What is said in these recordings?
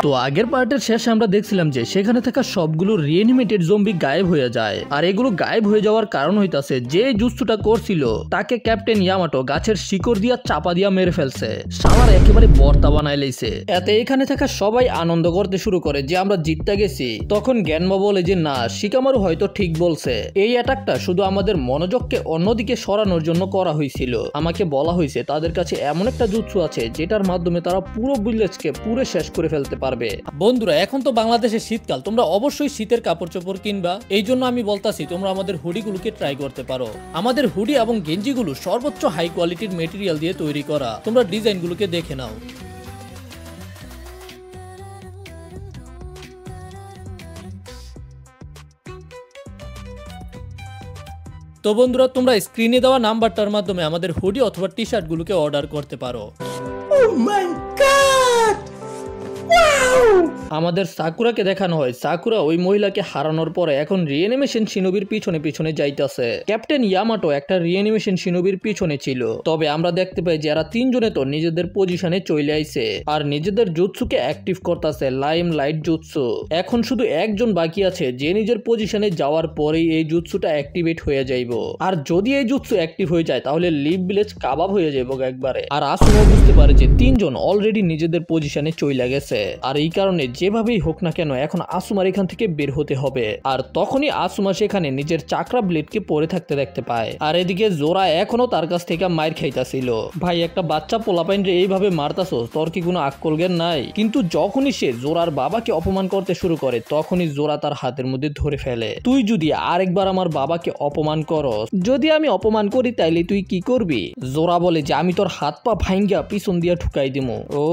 তো আগের পার্টের শেষে আমরা দেখছিলাম যে সেখানে থাকা সবগুলো রিএনিমেটেড জম্বি গায়েব হয়ে যায়, আর এগুলো গায়েব হয়ে যাওয়ার কারণ হইতাছে যে জুৎসুটা করছিল তাকে ক্যাপ্টেন ইয়ামাটো গাছের শিকড় দিয়া চাপা দিয়া মেরে ফেলছে, সালার একেবারে বর্তা বানাই লাইছে। এতে এখানে থাকা সবাই আনন্দ করতে শুরু করে যে আমরা জিততে গেছি। তখন গ্যানমা বলে যে না, শিকামারু হয়তো ঠিক বলছে, এই অ্যাটাকটা শুধু আমাদের মনোযোগকে অন্যদিকে সরানোর জন্য করা হয়েছিল। আমাকে বলা হয়েছে তাদের কাছে এমন একটা জুৎসু আছে যেটার মাধ্যমে তারা পুরো ভিলেজকে পুরো শেষ করে ফেলতে পারবে। বন্ধুরা, এখন তো বাংলাদেশে শীতকাল, তোমরা অবশ্যই শীতের কাপড় চোপড় কিনবা। এই জন্য আমি বলতাছি তোমরা আমাদের হুডিগুলোকে ট্রাই করতে পারো। আমাদের হুডি এবং গেঞ্জিগুলো সর্বোচ্চ হাই কোয়ালিটির মেটেরিয়াল দিয়ে তৈরি করা। তোমরা ডিজাইনগুলোকে দেখে নাও। তো বন্ধুরা, তোমরা স্ক্রিনে দেওয়া নাম্বারটার মাধ্যমে আমাদের হুডি অথবা টি শার্টগুলোকে অর্ডার করতে পারো। আমাদের সাকুরাকে দেখানো হয় সাকুরা ওই মহিলাকে হারানোর পরে এখন রিএনিমেশন শিনোবির পিছনে পিছনে যাইতাছে। ক্যাপ্টেন ইয়ামাটো একটা রিএনিমেশন শিনোবির পিছনে ছিল, তবে আমরা দেখতে পাই যে এরা তিনজনে তো নিজেদের পজিশনে চলে আইছে আর নিজেদের জুৎসুকে অ্যাক্টিভ করতেছে, লাইম লাইট জুৎসু। এখন শুধু একজন বাকি আছে যে নিজের পজিশনে যাওয়ার পরেই এই জুৎসুটা অ্যাক্টিভেট হয়ে যাইব। আর যদি এই জুৎসু অ্যাক্টিভ হয়ে যায় তাহলে লিভ ভিলেজ কাবাব হয়ে যাইব একবারে। আর আসুমা বুঝতে পারে যে তিনজন অলরেডি নিজেদের পজিশনে চলে গেছে, আর এই কারণে যেভাবেই হোক না কেন এখন আসুমার এখান থেকে বের হতে হবে। আর তখনই আসুমা সেখানে নিজের চাকরা ব্লেডকে পরে থাকতে দেখতে পায়। আর এদিকে জোরা এখনো তার কাছ থেকে মাইর খাইতাছিল। ভাই, একটা বাচ্চা পোলাপাইন রে এইভাবে মারতাছো, তোর কি কোনো আক্কল জ্ঞান নাই? কিন্তু যখনই সে জোরার বাবাকে অপমান করতে শুরু করে তখনই জোরা তার হাতের মধ্যে ধরে ফেলে। তুই যদি আরেকবার আমার বাবাকে অপমান করস, যদি আমি অপমান করি তাইলে তুই কি করবি? জোরা বলে যে আমি তোর হাত পা ভাঙ্গা পিছন দিয়া ঠুকাই দিমু। ও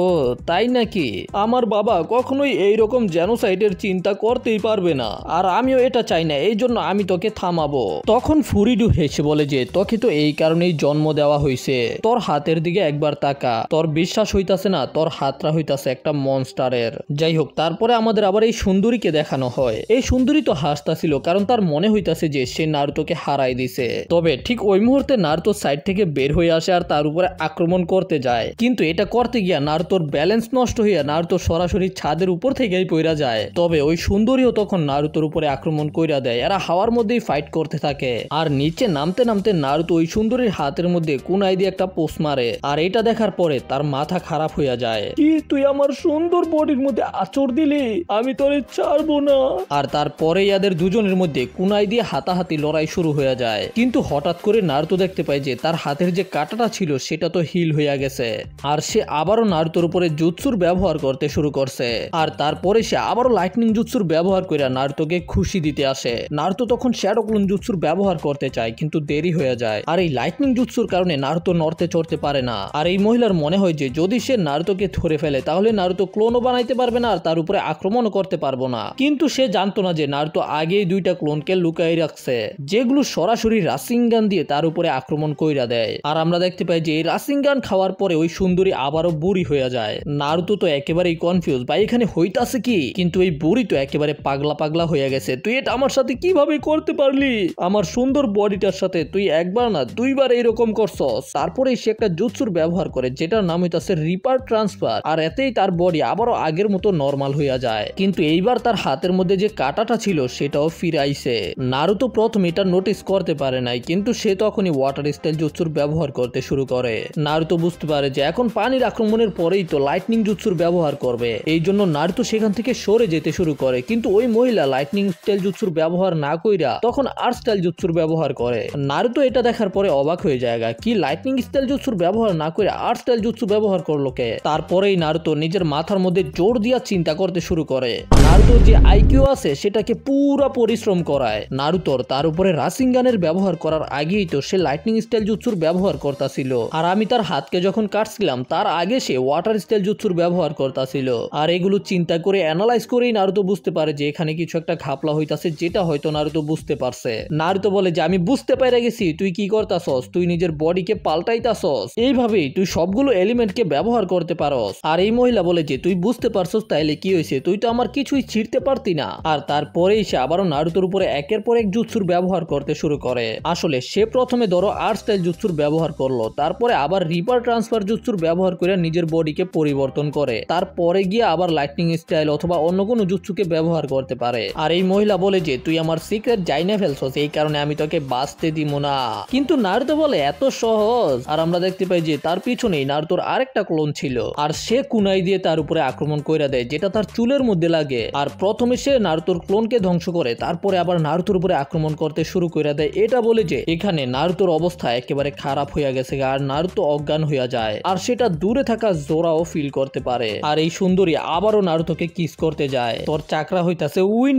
তাই নাকি? আমার বাবা কখনোই এইরকম জেনোসাইডের চিন্তা করতেই পারবে না, আর আমিও এটা চাই না, এই জন্য আমি তোকে থামাবো। তখন ফুরিডু হেসে বলে যে তোকে তো এই কারণেই জন্ম দেওয়া হয়েছে, তোর হাতের দিকে একবার তাকা, তোর বিশ্বাস হইতাছে না? তোর হাতটা হইতাছে একটা মনস্টারের। যাই হোক, তারপরে আমাদের আবার এই সুন্দরীকে দেখানো হয়। এই সুন্দরী তো হাসতাছিল কারণ তার মনে হইতাছে যে সে নারুতোকে হারাই দিছে। তবে ঠিক ওই মুহূর্তে নারুতো সাইড থেকে বের হয়ে আসে আর তার উপরে আক্রমণ করতে যায়, কিন্তু এটা করতে গিয়া নারুতোর ব্যালেন্স নষ্ট হইয়া নারুতো সরাসরি ছাদের উপর থেকেই পইরা যায়। তবে ওই সুন্দরীও তখন নারুতোর উপরে আক্রমণ কইরা দেয়। এরা হাওয়ার মধ্যেই ফাইট করতে থাকে, আর নিচে নামতে নামতে নারুতো ওই সুন্দরীর হাতের মধ্যে কুনাই দিয়ে একটা পোষ মারে। আর এটা দেখার পরে তার মাথা খারাপ হইয়া যায়। কি তুই আমার সুন্দর বডির মধ্যে আচর দিলি? আমি তোরে ছাড়বো না। আর তারপরে এদের দুজনের মধ্যে কুনাই দিয়ে হাতাহাতি লড়াই শুরু হয়ে যায়। কিন্তু হঠাৎ করে নারুতো দেখতে পায় যে তার হাতের যে কাঁটাটা ছিল সেটা তো হিল হইয়া গেছে, আর সে আবারও নারুতোর উপরে জুৎসুর ব্যবহার করতে শুরু করছে। আর তারপরে সে আবারও লাইটনিং জুৎসুর ব্যবহার করে নারুতোকে খুশি দিতে আসে। নারুতো তখন শ্যাডো ক্লোন জুৎসুর ব্যবহার করতে চায় কিন্তু দেরি হয়ে যায়, আর এই লাইটনিং জুৎসুর কারণে নারুতো নড়তে চড়তে পারে না। আর এই মহিলার মনে হয় যে যদি সে নারুতোকে ধরে ফেলে তাহলে নারুতো ক্লোনও বানাইতে পারবে না আর তার উপরে আক্রমণও করতে পারবো না। কিন্তু সে জানতো না যে নারুতো আগেই দুইটা ক্লোনকে লুকাই রাখছে যেগুলো সরাসরি রাসিংগান দিয়ে তার উপরে আক্রমণ কইরা দেয়। আর আমরা দেখতে পাই যে এই রাসিংগান খাওয়ার পরে ওই সুন্দরী আবারও বুড়ি হয়ে যায়। নারুতো তো একেবারেই কনফিউজ, ভাই এখানে হইতাছে কি? কিন্তু এই বুড়ি তো একেবারে পাগলা পাগলা হয়ে গেছে। তুই এটা আমার সাথে কিভাবে করতে পারলি? আমার সুন্দর বডিটার সাথে তুই একবার না দুইবার এইরকম করছস। তারপরে সে একটা জুৎসুর ব্যবহার করে যেটার নাম হইতাছে রিপার ট্রান্সফার, আর এতেই তার বডি আবারও আগের মতো নরমাল হইয়া যায়। কিন্তু এইবার তার হাতের মধ্যে যে কাঁটাটা ছিল সেটাও ফিরে আইছে। নারুতো প্রথমে এটা নোটিস করতে পারে নাই, কিন্তু সে তখনই ওয়াটার স্টাইল জুৎসুর ব্যবহার করতে শুরু করে। নারুতো বুঝতে পারে যে এখন পানির আক্রমণের পরেই তো লাইটনিং জুৎসুর ব্যবহার করবে, এই জন্য নারুতো সেখান থেকে সরে যেতে শুরু করে। কিন্তু ওই মহিলা লাইটনিং স্টাইল জুৎসুর ব্যবহার না কইরা তখন আর্ট স্টাইল জুৎসুর ব্যবহার করে। নারুতো এটা দেখার পরে অবাক হয়ে যায়, কি লাইটনিং স্টাইল জুৎসুর ব্যবহার না করে আর্ট স্টাইল জুৎসু ব্যবহার করলো কে? তারপরেই নারুতো নিজের মাথার মধ্যে জোর দিয়া চিন্তা করতে শুরু করে। নারুতোর যে আইকিউ আছে সেটাকে পুরা পরিশ্রম করায়। নারুতোর তার উপরে রাসিংগানের ব্যবহার করার আগেই তো সে লাইটনিং স্টাইল জুৎসুর ব্যবহার করতেছিল, আর আমি তার হাতকে যখন কাটছিলাম তার আগে সে ওয়াটার স্টাইল জুৎসুর ব্যবহার করতেছিল। আর এগুলো চিন্তা করে অ্যানালাইজ করেই নারুতো বুঝতে পারে যে এখানে কিছু একটা ঘাপলা হইতাছে, যেটা হয়তো নারুতো বুঝতে পারছে। নারুতো বলে যে আমি বুঝতে পেরে গেছি তুই কি করতাছস, তুই নিজের বডিকে পাল্টাইতাছস, এইভাবেই তুই সবগুলো এলিমেন্টকে ব্যবহার করতে পারস। আর এই মহিলা বলে যে তুই বুঝতে পারছস তাইলে কি হয়েছে, তুই তো আমার কিছুই কিছুই ছিঁড়তে পারতি না। আর তারপরেই সে আবারও নারুতোর উপরে একের পর এক জুৎসুর ব্যবহার করতে শুরু করে। আসলে সে প্রথমে ধরো আর্ট স্টাইল জুৎসুর ব্যবহার করলো, তারপরে আবার রিপার ট্রান্সফার জুৎসুর ব্যবহার করে নিজের বডিকে পরিবর্তন করে, তারপরে গিয়ে আবার লাইটনিং স্টাইল অথবা অন্য কোনো জুৎসুকে ব্যবহার করতে পারে। আর এই মহিলা বলে যে তুই আমার সিক্রেট জাইনে ফেলছস, এই কারণে আমি তোকে বাঁচতে দিব না। কিন্তু নারুতো বলে এত সহজ। আর আমরা দেখতে পাই যে তার পিছনেই নারুতোর আরেকটা ক্লোন ছিল, আর সে কুনাই দিয়ে তার উপরে আক্রমণ কইরা দেয়, যেটা তার চুলের মধ্যে লাগে। আর প্রথমে সে নারুতোর ক্লোনকে ধ্বংস করে, তারপরে আবার নারুতোর উপরে আক্রমণ করতে শুরু কইরা দেয়। এটা বলে যে এখানে নারুতোর অবস্থা একেবারে খারাপ হইয়া গেছে আর নারুতো অজ্ঞান হইয়া যায়। আর সেটা দূরে থাকা জোরাও ফিল করতে পারে। আর এই সুন্দরী আবারও নারুতোকে কিস করতে যায়। তোর চাকরা হইতাছে উইন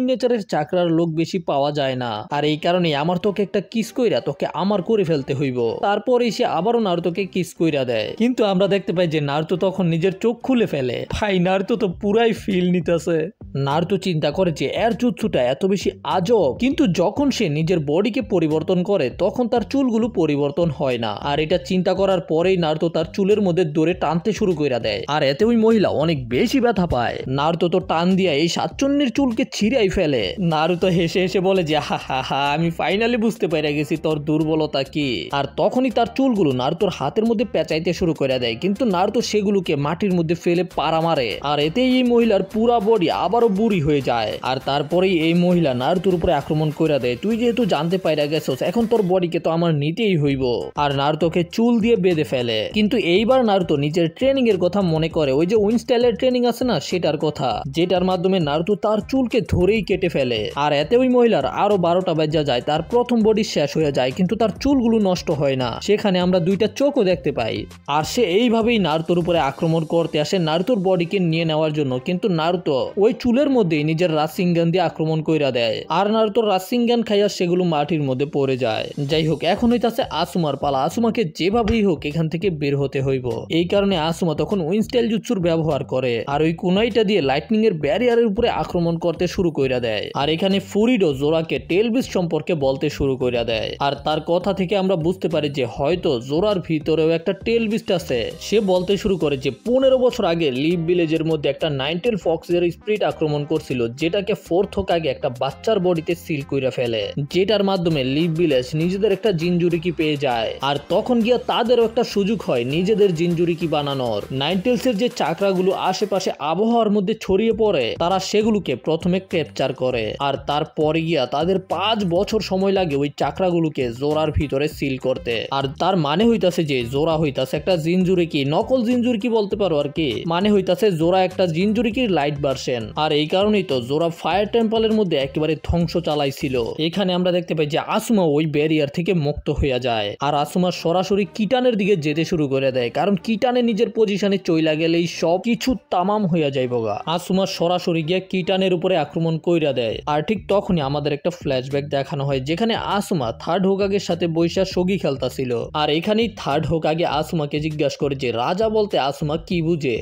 নেচারের চাকরার লোক বেশি পাওয়া যায় না, আর এই কারণে আমার তোকে একটা কিস কইরা তোকে আমার করে ফেলতে হইব। তারপরে সে আবারও নারুতোকে কিস কইরা দেয়। কিন্তু আমরা দেখতে পাই যে নারুতো তখন নিজের চোখ খুলে ফেলে। ভাই নারুতো তো পুরাই ফিল নিতেছে। নারুতো চিন্তা করে যে এর জুৎসুটা এত বেশি আজব, কিন্তু যখন সে নিজের বডিকে পরিবর্তন করে তখন তার চুলগুলো পরিবর্তন হয় না। আর এটা চিন্তা করার পরেই নারুতো তার চুলের মধ্যে দৌড়ে টানতে শুরু করে দেয়। আর এতে ওই মহিলা অনেক বেশি ব্যথা পায়। নারুতো তো টান দিয়া এই সাতচন্নির চুলকে ছিঁড়াই ফেলে। নারুতো হেসে হেসে বলে যে হা হা হা, আমি ফাইনালি বুঝতে পেরে গেছি তোর দুর্বলতা কি। আর তখনই তার চুলগুলো নারুতোর হাতের মধ্যে পেঁচাইতে শুরু করে দেয়, কিন্তু নারুতো সেগুলোকে মাটির মধ্যে ফেলে পাড়া মারে। আর এতেই এই মহিলার পুরা বডি আবারও বুড়ি হয়ে যায়। আর তারপরেই এই মহিলা নারুতোর উপরে আক্রমণ করে দেয়। তুই যেহেতু জানতে পাইরা গেছস, এখন তোর বডিকে তো আমার নিতেই হইব। আর নারুতোকে চুল দিয়ে বেঁধে ফেলে। কিন্তু এইবার নারুতো নিজের ট্রেনিং এর কথা মনে করে, ওই যে উইন স্টাইলের ট্রেনিং আছে না, সেটার কথা, যেটার মাধ্যমে নারুতো তার চুলকে ধরেই কেটে ফেলে। আর এতে ওই মহিলার আরো 12টা বাজা যায়, তার প্রথম বডি শেষ হয়ে যায়, কিন্তু তার চুলগুলো নষ্ট হয় না। সেখানে আমরা দুইটা চোখও দেখতে পাই। আর সে এইভাবেই নারুতোর উপরে আক্রমণ করতে আসে নারুতোর বডিকে নিয়ে নেওয়ার জন্য, কিন্তু নারুতো ওই চুলের মধ্যেই নিজের রাসিঙ্গান দিয়ে আক্রমণ কইরা দেয়। আর নারুতোর রাসিঙ্গান খাইয়া সেগুলো মাটির মধ্যে পড়ে যায়। যাই হোক, এখন হইতাছে আসুমার পালা। আসুমাকে যেভাবেই হোক এখান থেকে বের হতে হইব। এই কারণে আসুমা তখন উইন স্টাইল জুৎসুর ব্যবহার করে, আর ওই কুনাইটা দিয়ে লাইটনিং এর ব্যারিয়ারের উপরে আক্রমণ করতে শুরু কইরা দেয়। আর এখানে ফুরিডো জোরাকে টেল বিস্ট সম্পর্কে বলতে শুরু কইরা দেয়। আর তার কথা থেকে আমরা বুঝতে পারি যে হয়তো জোরার ভিতরেও একটা টেল বিস্ট আছে। সে বলতে শুরু করে যে 15 বছর আগে লিভ ভিলেজের মধ্যে একটা নাইনটেল ফক্সের স্পিরিট আক্রমণ করছিল, যেটাকে ফোর্থ হোকাগে একটা বাচ্চার বডিতে সিল কইরা ফেলে, যেটার মাধ্যমে লিভ ভিলেজ নিজেদের একটা জিনজুরিকি পেয়ে যায়। আর তখন গিয়া তাদেরও একটা সুযোগ হয় নিজেদের জিনজুরিকি বানানোর। নাইনটেলসের যে চাকরাগুলো আশেপাশে আবহাওয়ার মধ্যে ছড়িয়ে পড়ে, তারা সেগুলোকে প্রথমে ক্যাপচার করে। আর তারপরে গিয়া তাদের 5 বছর সময় লাগে ওই চাকরাগুলোকে জোরার ভিতরে সিল করতে। আর তার মানে হইতাছে যে জোরা হইতাছে একটা জিনজুরিকি, নকল জিনজুরিকি বলতে পারো আর কি। মানে হইতাছে জোরা একটা জিনজুরিকির লাইট ভার্সন। আর এই কারণেই তো জোরা ফায়ার টেম্পলের মধ্যে একেবারে ধ্বংস চালাইছিল। এখানে আমরা দেখতে পাই যে আসুমা ওই ব্যারিয়ার থেকে মুক্ত হইয়া যায়। আর আসুমা সরাসরি কিটানের দিকে যেতে শুরু করে দেয়, কারণ কিটানে নিজের পজিশনে চইলা গেলেই সব কিছু তামাম হইয়া যাইবগা। আসুমা সরাসরি গিয়ে কিটানের উপরে আক্রমণ কইরা দেয়। আর ঠিক তখনই আমাদের একটা ফ্ল্যাশব্যাক দেখানো হয়, যেখানে আসুমা থার্ড হোকাগের সাথে বৈশা সগি খেলতাছিল। আর এখানেই থার্ড হোকাগে আসুমাকে জিজ্ঞাসা করে যে রাজা বলতে আসুমা কি বুঝে।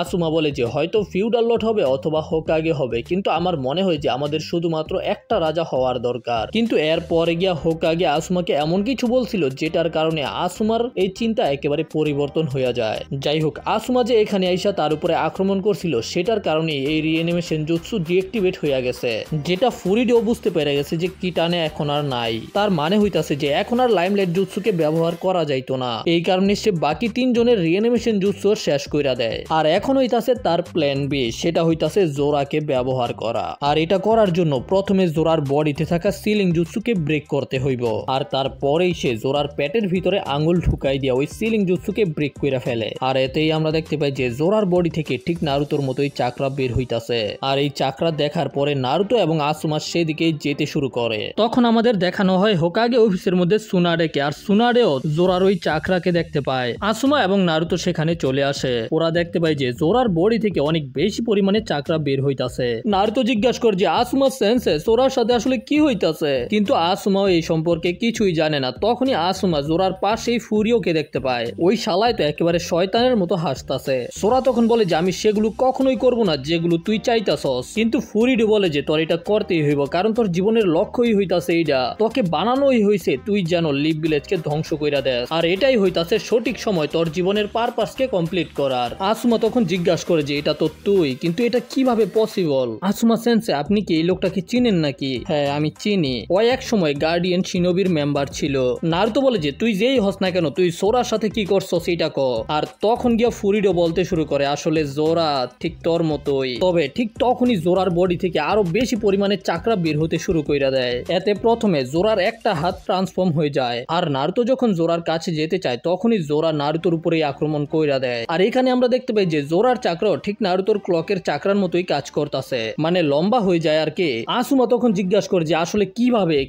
আসুমা বলে যে হয়তো ফিউডাল লর্ড হবে অথবা হোকাগে হবে, কিন্তু আমার মনে হয় যে আমাদের শুধুমাত্র একটা রাজা হওয়ার দরকার। কিন্তু এর পরে গিয়া হোকাগে আসুমাকে এমন কিছু বলছিল যেটার কারণে আসুমার এই চিন্তা একেবারে পরিবর্তন হয়ে যায়। যাই হোক, আসুমা যে এখানে আইসা তার উপরে আক্রমণ করছিল সেটার কারণে এই রিঅ্যানিমেশন জুৎসু ডিঅ্যাক্টিভেট হয়ে গেছে, যেটা ফুরিডো বুঝতে পেরে গেছে যে কিটানে এখন আর নাই। তার মানে হইতাছে যে এখন আর লাইমলাইট জুৎসুকে ব্যবহার করা যাইতো না। এই কারণে সে বাকি 3 জনের রিঅ্যানিমেশন জুৎসু শেষ কইরা দেয়। আর এখন হইতাছে তার প্ল্যান বি, সেটা হইতাছে জোরাকে ব্যবহার করা। আর এটা করার জন্য প্রথমে জোরার বডিতে থাকা সিলিং জুৎসুকে ব্রেক করতে হইব। আর তারপরেই সে জোরার পেটের ভিতরে আঙ্গুল ঢুকাই দিয়া ওই সিলিং জুৎসুকে ব্রেক কইরা ফেলে। আর এতেই আমরা দেখতে পাই যে জোরার বডি থেকে ঠিক নারুতোর মতোই চাকরা বের হইতাছে। আর এই চাকরা দেখার পরে নারুতো এবং আসুমা সেদিকেই যেতে শুরু করে। তখন আমাদের দেখানো হয় হোকাগে অফিসের মধ্যে সুনাডেকে, আর সুনাডেও জোরার ওই চাকরাকে দেখতে পায়। আসুমা এবং নারুতো সেখানে চলে আসে। ওরা দেখতে পায় যে জোরার বডি থেকে অনেক বেশি পরিমাণে চাকরা বের হইতাছে। নারুতো জিজ্ঞাসা করে যে আসুমা সেন্সে জোরার সাথে আসলে কি হইতাছে, কিন্তু আসুমাও এই সম্পর্কে কিছুই জানে না। তখনই আসুমা জোরার পাশেই ফুরিওকে দেখতে পায়। ওই শালায় তো একেবারে শয়তানের মতো হাসতাছে। সোরা তখন বলে যে আমি সেগুলো কখনোই করব না যেগুলো তুই চাইতাছস, কিন্তু ফুরিডো বলে যে তোর এটা করতেই হইব, কারণ তোর জীবনের লক্ষ্যই হইতাছে এইটা, তোকে বানানোই হইছে তুই যেন লিভ ভিলেজকে ধ্বংস কইরা দেস। আর এটাই হইতাছে সঠিক সময় তোর জীবনের পারপাসকে কমপ্লিট করার। আসুমা তখন তখন জিজ্ঞাসা করে যে এটা তো তুই, কিন্তু এটা কিভাবে পসিবল? আসুমা সেন্সে, আপনি কি এই লোকটাকে চিনেন নাকি? হ্যাঁ আমি চিনি, ওই এক সময় গার্ডিয়ান শিনোবির মেম্বার ছিল। নারুতো বলে যে তুই যেই হস না কেন, তুই জোরার সাথে কি করছো সেটা ক। আর তখন গিয়া ফুরিডো বলতে শুরু করে আসলে জোরা ঠিক তোর মতোই, তবে ঠিক তখনই জোরার বডি থেকে আরো বেশি পরিমাণে চাকরা বের হতে শুরু কইরা দেয়। এতে প্রথমে জোরার একটা হাত ট্রান্সফর্ম হয়ে যায়, আর নারুতো যখন জোরার কাছে যেতে চায় তখনই জোরা নারুতোর উপরেই আক্রমণ কইরা দেয়। আর এখানে আমরা দেখতে পাই যে জোরার চাকরাও ঠিক নারুতোর ক্লকের চাকরার মতোই কাজ করতেছে, মানে লম্বা হয়ে যায় আর কি। আসুমা তখন জিজ্ঞাসা করে যে আসলে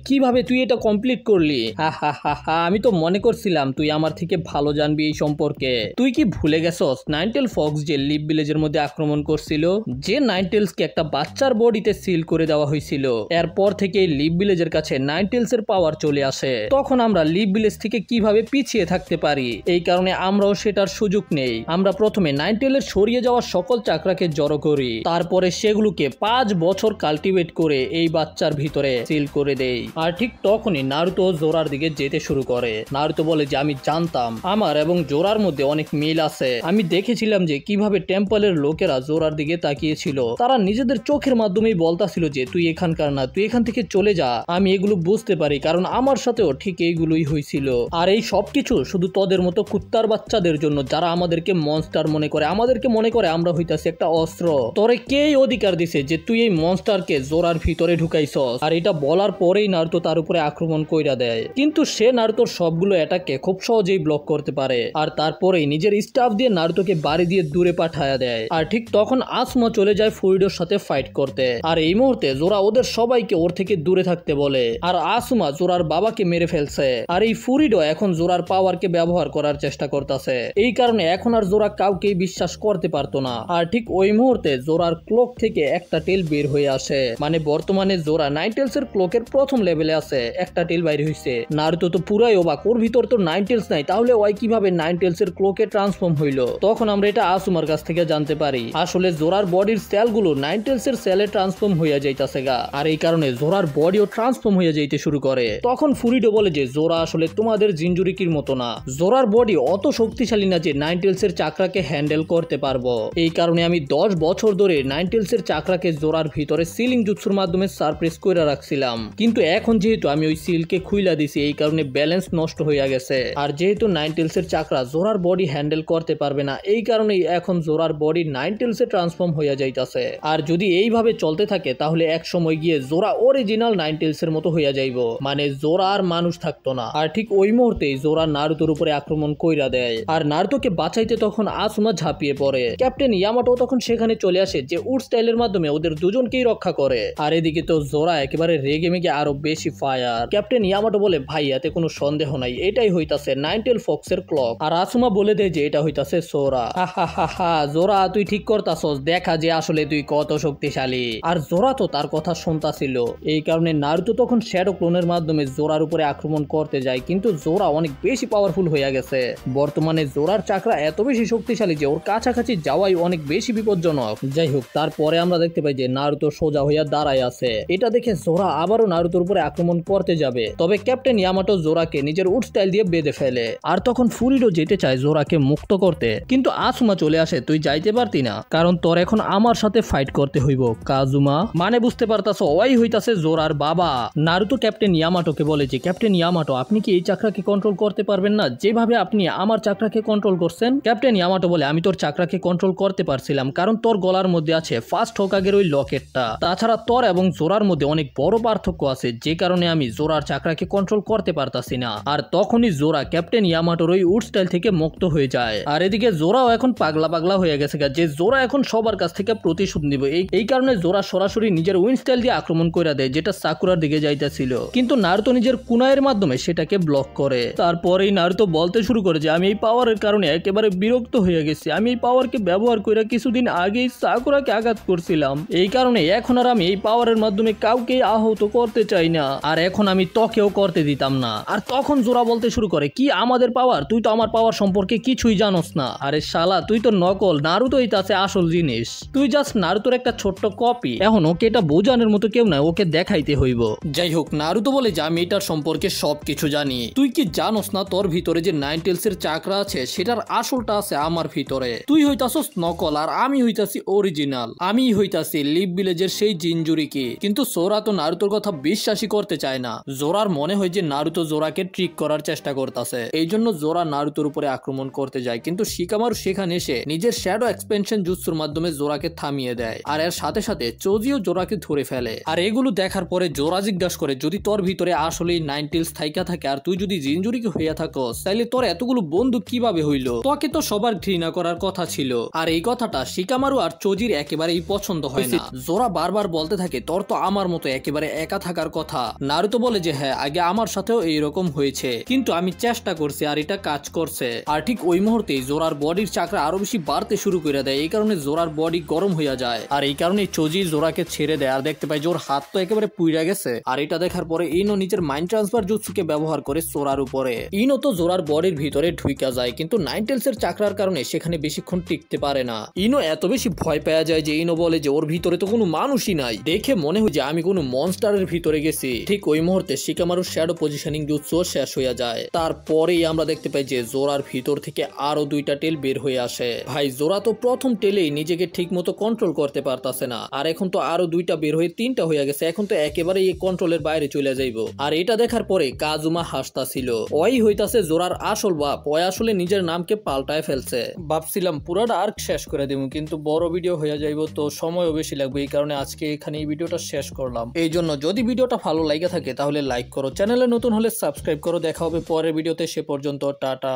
কিভাবে তুই এটা কমপ্লিট করলি? হা হা হা হা, আমি তো মনে করছিলাম তুই আমার থেকে ভালো জানবি এই সম্পর্কে। তুই কি ভুলে গেছস নাইনটেল ফক্স যে লিপ ভিলেজের মধ্যে আক্রমণ করছিল, যে নাইনটেলসকে একটা বাচ্চার বডিতে সিল করে দেওয়া হয়েছিল, এরপর থেকে লিপ ভিলেজের কাছে নাইনটেলস এর পাওয়ার চলে আসে। তখন আমরা লিপ ভিলেজ থেকে কিভাবে পিছিয়ে থাকতে পারি, এই কারণে আমরাও সেটার সুযোগ নেই। আমরা প্রথমে নাইনটেলের সরিয়ে যাওয়া সকল চাকরাকে জড়ো করি, তারপরে সেগুলোকে 5 বছর কাল্টিভেট করে এই বাচ্চার ভিতরে সিল করে দেই। আর ঠিক তখনই নারুতো জোরার দিকে যেতে শুরু করে। নারুতো বলে যে আমি জানতাম আমার এবং জোরার মধ্যে অনেক মিল আছে। আমি দেখেছিলাম যে কিভাবে টেম্পলের লোকেরা জোরার দিকে তাকিয়েছিল, তারা নিজেদের চোখের মাধ্যমেই বলতাছিল যে তুই এখানকার না, তুই এখান থেকে চলে যা। আমি এগুলো বুঝতে পারি কারণ আমার সাথেও ঠিক এইগুলোই হয়েছিল। আর এই সবকিছু শুধু তোদের মতো কুত্তার বাচ্চাদের জন্য, যারা আমাদেরকে মনস্টার মনে করে, আমাদেরকে মনে করে আমরা হইতাছি একটা অস্ত্র। তোরে কে অধিকার দিছে যে তুই এই মনস্টারকে জোরার ভিতরে ঢুকাইছস? আর এটা বলার পরেই নারুতো তার উপরে আক্রমণ কইরা দেয়, কিন্তু সে নারুতোর সবগুলো অ্যাটাককে খুব সহজেই ব্লক করতে পারে। আর তারপরেই নিজের স্টাফ দিয়ে নারুতোকে বাড়ি দিয়ে দূরে পাঠায়া দেয়। আর ঠিক তখন আসমা চলে যায় ফুরিডোর সাথে ফাইট করতে। আর এই মুহূর্তে জোরা ওদের সবাইকে ওর থেকে দূরে থাকতে বলে। আর আসমা জোরার বাবাকে মেরে ফেলছে। আর এই ফুরিডো এখন জোরার পাওয়ারকে ব্যবহার করার চেষ্টা করতেছে। এই কারণে এখন আর জোরা কাউকেই বিশ্বাস করতে পারতো না। আর ঠিক ওই মুহূর্তে জোরার ক্লক থেকে একটা টেল বের হয়ে আসে, মানে বর্তমানে জোরা নাইনটেলস এর ক্লকের প্রথম লেভেলে আছে, একটা টেল বাইর হইছে। নারুতো তো পুরাই অবাক, ওর ভিতর তো নাইনটেলস নাই, তাহলে ওই কিভাবে নাইনটেলস এর ক্লকে ট্রান্সফর্ম হইলো? তখন আমরা এটা আসুমার কাছ থেকে জানতে পারি আসলে জোরার বডির সেলগুলো নাইনটেলস এর সেলে ট্রান্সফর্ম হইয়া যাইতাছে গা, আর এই কারণে জোরার বডিও ট্রান্সফর্ম হইয়া যাইতে শুরু করে। তখন ফুরিডো বলে যে জোরা আসলে তোমাদের জিনজুরিকির মতো না, জোরার বডি অত শক্তিশালী না যে নাইনটেলস এর চাকরাকে হ্যান্ডেল করতে পারবো। এই কারণে আমি 10 বছর ধরে নাইনটেলস এর চাকরাকে জোরার ভিতরে সিলিং জুৎসুর মাধ্যমে সারপ্রেস করে রাখছিলাম, কিন্তু এখন যেহেতু আমি ওই সিলকে খুইলা দিছি, এই কারণে ব্যালেন্স নষ্ট হইয়া গেছে। আর যেহেতু নাইনটেলস এর চাকরা জোরার বডি হ্যান্ডেল করতে পারবে না, এই কারণেই এখন জোরার বডি নাইনটেলস এ ট্রান্সফর্ম হইয়া যাইতাছে। আর যদি এইভাবে চলতে থাকে তাহলে এক সময় গিয়ে জোরা অরিজিনাল নাইনটেলস এর মতো হইয়া যাইব, মানে জোরা আর মানুষ থাকতো না। আর ঠিক ওই মুহূর্তেই জোরা নারুতোর উপরে আক্রমণ কইরা দেয়। আর নারুতোকে বাঁচাইতে তখন আসুমা ঝাঁপিয়ে পড়ে। ক্যাপ্টেন ইয়ামাটো তখন সেখানে চলে আসে, যে উড স্টাইলের মাধ্যমে ওদের দুজনকেই রক্ষা করে। আর এদিকে তো জোরা একেবারে রেগে মেগে আরো বেশি ফায়ার। ক্যাপ্টেন ইয়ামাটো বলে ভাই এতে কোনো সন্দেহ নাই, এটাই হইতাছে নাইনটেল ফক্সের ক্লক। আর আসুমা বলে দেয় যে এটা হইতাছে সোরা। হা হা হা হা, জোরা তুই ঠিক করতাছস, দেখা যে আসলে তুই কত শক্তিশালী। আর জোরা তো তার কথা শুনতাছিল। এই কারণে নারুতো তখন শ্যাডো ক্লোনের মাধ্যমে জোরার উপরে আক্রমণ করতে যায়, কিন্তু জোরা অনেক বেশি পাওয়ারফুল হইয়া গেছে। বর্তমানে জোরার চাকরা এত বেশি শক্তিশালী যে ওর কাছাকাছি যাওয়াই অনেক বেশি বিপজ্জনক। যাই হোক, তারপরে আমরা দেখতে পাই যে নারুতো সোজা হইয়া দাঁড়ায় আছে। এটা দেখে জোরা আবারও নারুতোর উপরে আক্রমণ করতে যাবে, তবে ক্যাপ্টেন ইয়ামাটো জোরাকে নিজের উড স্টাইল দিয়ে বেঁধে ফেলে। আর তখন ফুরিডো যেতে চায় জোরাকে মুক্ত করতে, কিন্তু আসুমা চলে আসে, তুই যাইতে পারতি না, কারণ তোর এখন আমার সাথে ফাইট করতে হইব কাজুমা। মানে বুঝতে পারতাছো, ওই হইতাছে জোরার বাবা। নারুতো ক্যাপ্টেন ইয়ামাটোকে বলে যে ক্যাপ্টেন ইয়ামাটো, আপনি কি এই চাকরাকে কন্ট্রোল করতে পারবেন না যেভাবে আপনি আমার চাকরাকে কন্ট্রোল করছেন? ক্যাপ্টেন ইয়ামাটো বলে আমি তোর চাকরাকে কন্ট্রোল করতে পারছিলাম কারণ তোর গলার মধ্যে আছে ফার্স্ট হোকাগের ওই লকেটটা। তাছাড়া তোর এবং জোরার মধ্যে অনেক বড় পার্থক্য আছে, যে কারণে আমি জোরার চাকরাকে কন্ট্রোল করতে পারতাছি না। আর তখনই জোরা ক্যাপ্টেন ইয়ামাটোর ওই উড স্টাইল থেকে মুক্ত হয়ে যায়। আর এদিকে জোরাও এখন পাগলা পাগলা হয়ে গেছে, যে জোরা এখন সবার কাছ থেকে প্রতিশোধ নিবে। এই কারণে জোরা সরাসরি নিজের উইন্ড স্টাইল দিয়ে আক্রমণ করে দেয়, যেটা সাকুরার দিকে যাইতেছিল, কিন্তু নারুতো নিজের কুনায়ের মাধ্যমে সেটাকে ব্লক করে। তারপরেই নারুতো বলতে শুরু করে যে আমি এই পাওয়ারের কারণে একেবারে বিরক্ত হয়ে গেছি, আমি এই পাওয়ারকে ব্যবহার করে কিছুদিন আগেই সাকুরাকে আঘাত করছিলাম, এই কারণে এখন আর আমি এই পাওয়ারের মাধ্যমে কাউকে আহত করতে চাই না, আর এখন আমি তোকেও করতে দিতাম না। আর তখন জোরা বলতে শুরু করে, কি আমাদের পাওয়ার? তুই তো আমার পাওয়ার সম্পর্কে কিছুই জানোস না। আরে শালা, তুই তো নকল, নারুতোই তাছে আসল জিনিস, তুই জাস্ট নারুতোর একটা ছোট্ট কপি। এখন ওকে এটা বোঝানোর মতো কেউ নাই, ওকে দেখাইতে হইব। যাই হোক, নারুতো বলে যে আমি এটার সম্পর্কে সবকিছু জানি, তুই কি জানোস না তোর ভিতরে যে নাইনটেলস এর চাকরা আছে সেটার আসলটা আছে আমার ভিতরে, তুই হইতাছস নকল আর আমি হইতাছি অরিজিনাল। আমি হইতাছি লিভ ভিলেজের সেই জিনজুরিকি। কিন্তু সোরা তো নারুতোর কথা বিশ্বাসই করতে চায় না। জোরার মনে হয় যে নারুতো জোরাকে ট্রিক করার চেষ্টা করতেছে, এই জন্য জোরা নারুতোর উপরে আক্রমণ করতে যায়। কিন্তু শিকামারু সেখানে এসে নিজের শ্যাডো এক্সপেনশন জুৎসুর মাধ্যমে জোরাকে থামিয়ে দেয়, আর এর সাথে সাথে চোজিও জোরাকে ধরে ফেলে। আর এগুলো দেখার পরে জোরা জিজ্ঞাসা করে, যদি তোর ভিতরে আসলেই নাইনটেলস থাইকা থাকে আর তুই যদি জিনজুরিকে হইয়া থাকস, তাইলে তোর এতগুলো বন্ধু কিভাবে হইল? তোকে তো সবার ঘৃণা করার কথা ছিল। আর এই কথাটা শিকামারু আর চোজির একেবারেই পছন্দ হয় না। জোরা বারবার বলতে থাকে, তোর তো আমার মতো একেবারে একা থাকার কথা। নারুতো বলে যে হ্যাঁ, আগে আমার সাথেও এইরকম হয়েছে, কিন্তু আমি চেষ্টা করছি আর এটা কাজ করছে। আর ঠিক ওই মুহূর্তেই জোরার বডির চাকরা আরো বেশি বাড়তে শুরু করে দেয়। এই কারণে জোরার বডি গরম হইয়া যায়, আর এই কারণে চোজি জোরাকে ছেড়ে দেয়। আর দেখতে পাই জোর হাত তো একেবারে পুইরা গেছে। আর এটা দেখার পরে ইনো নিজের মাইন্ড ট্রান্সফার জুৎসুকে ব্যবহার করে সোরার উপরে। ইনো তো জোরার বডির ভিতরে ঢুইকা যায়, কিন্তু নাইনটেলস এর চাকরার কারণে সেখানে বেশিক্ষণ টিকতে পারে না। ইনো এত বেশি ভয় পাওয়া যায় যে ইনো বলে যে ওর ভিতরে তো কোনো মানুষই নাই, দেখে মনে হয় যে আমি কোনো মনস্টারের ভিতরে গেছি। ঠিক ওই মুহূর্তে শিকামারুর শ্যাডো পজিশনিং জুৎসুও শেষ হইয়া যায়। তারপরেই আমরা দেখতে পাই যে জোরার ভিতর থেকে আরো দুইটা টেল বের হয়ে আসে। ভাই জোরা তো প্রথম টেলেই নিজেকে ঠিক মতো কন্ট্রোল করতে পারতাছে না, আর এখন তো আরো দুইটা বের হয়ে তিনটা হইয়া গেছে। এখন তো একেবারে এই কন্ট্রোলের বাইরে চলে যাইব। আর এটা দেখার পরে কাজুমা হাসতাছিল। ওই হইতাছে জোরার আসল বাপ। ওই আসলে নিজের নামকে পাল্টায় ফেলছে। ভাবছিলাম পুরাটা আর্ক শেষ করে দিব, কিন্তু বড় ভিডিও হইয়া যাইব, তো সময়ও বেশি লাগবে। এই কারণে আজকে এখানে এই ভিডিওটা শেষ করলাম। এই জন্য যদি ভিডিওটা ভালো লাগে থাকে তাহলে লাইক করো, চ্যানেলে নতুন হলে সাবস্ক্রাইব করো। দেখা হবে পরের ভিডিওতে, সে পর্যন্ত টাটা।